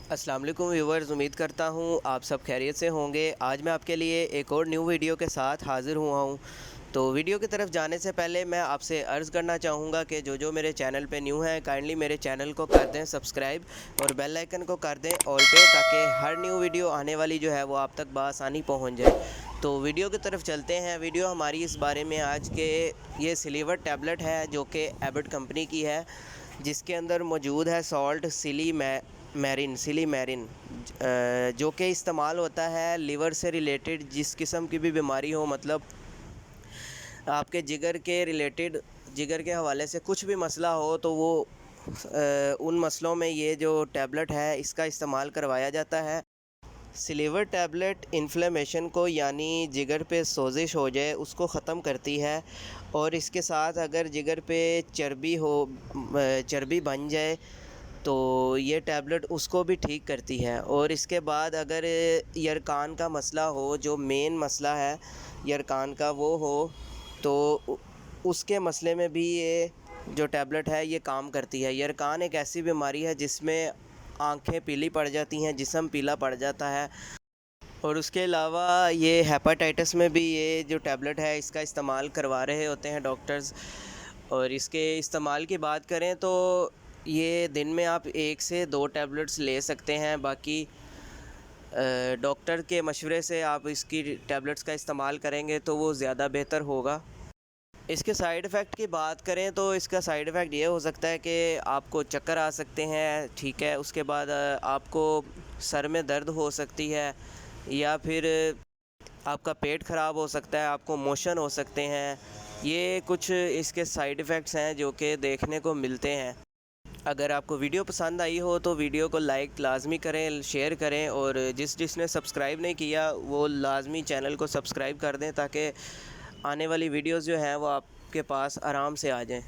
अस्सलाम वालेकुम व्यूवर्स, उम्मीद करता हूँ आप सब खैरियत से होंगे। आज मैं आपके लिए एक और न्यू वीडियो के साथ हाज़िर हुआ हूँ। तो वीडियो की तरफ जाने से पहले मैं आपसे अर्ज़ करना चाहूँगा कि जो मेरे चैनल पे न्यू हैं काइंडली मेरे चैनल को कर दें सब्सक्राइब और बेल आइकन को कर दें ऑल पे, ताकि हर न्यू वीडियो आने वाली जो है वो आप तक बआसानी पहुँच जाए। तो वीडियो की तरफ चलते हैं। वीडियो हमारी इस बारे में आज के ये सिलीवर टैबलेट है जो कि एबट कंपनी की है, जिसके अंदर मौजूद है सॉल्ट सिली मैरिन, जो कि इस्तेमाल होता है लिवर से रिलेटेड जिस किस्म की भी बीमारी हो, मतलब आपके जिगर के रिलेटेड, जिगर के हवाले से कुछ भी मसला हो तो वो उन मसलों में ये जो टैबलेट है इसका इस्तेमाल करवाया जाता है। सिलीवर टैबलेट इन्फ्लेमेशन को, यानी जिगर पे सोजिश हो जाए, उसको ख़त्म करती है। और इसके साथ अगर जिगर पे चर्बी बन जाए तो ये टैबलेट उसको भी ठीक करती है। और इसके बाद अगर यरकान का मसला हो, जो मेन मसला है यरकान का वो हो, तो उसके मसले में भी ये जो टैबलेट है ये काम करती है। यरकान एक ऐसी बीमारी है जिसमें आंखें पीली पड़ जाती हैं, जिस्म पीला पड़ जाता है। और उसके अलावा ये हेपाटाइटिस में भी ये जो टैबलेट है इसका इस्तेमाल करवा रहे होते हैं डॉक्टर्स। और इसके इस्तेमाल की बात करें तो ये दिन में आप 1 से 2 टैबलेट्स ले सकते हैं। बाकी डॉक्टर के मशवरे से आप इसकी टैबलेट्स का इस्तेमाल करेंगे तो वो ज़्यादा बेहतर होगा। इसके साइड इफ़ेक्ट की बात करें तो इसका साइड इफ़ेक्ट ये हो सकता है कि आपको चक्कर आ सकते हैं, ठीक है। उसके बाद आपको सर में दर्द हो सकती है, या फिर आपका पेट ख़राब हो सकता है, आपको मोशन हो सकते हैं। ये कुछ इसके साइड इफ़ेक्ट्स हैं जो कि देखने को मिलते हैं। अगर आपको वीडियो पसंद आई हो तो वीडियो को लाइक लाजमी करें, शेयर करें, और जिसने सब्सक्राइब नहीं किया वो लाजमी चैनल को सब्सक्राइब कर दें, ताकि आने वाली वीडियोस जो हैं वो आपके पास आराम से आ जाएं।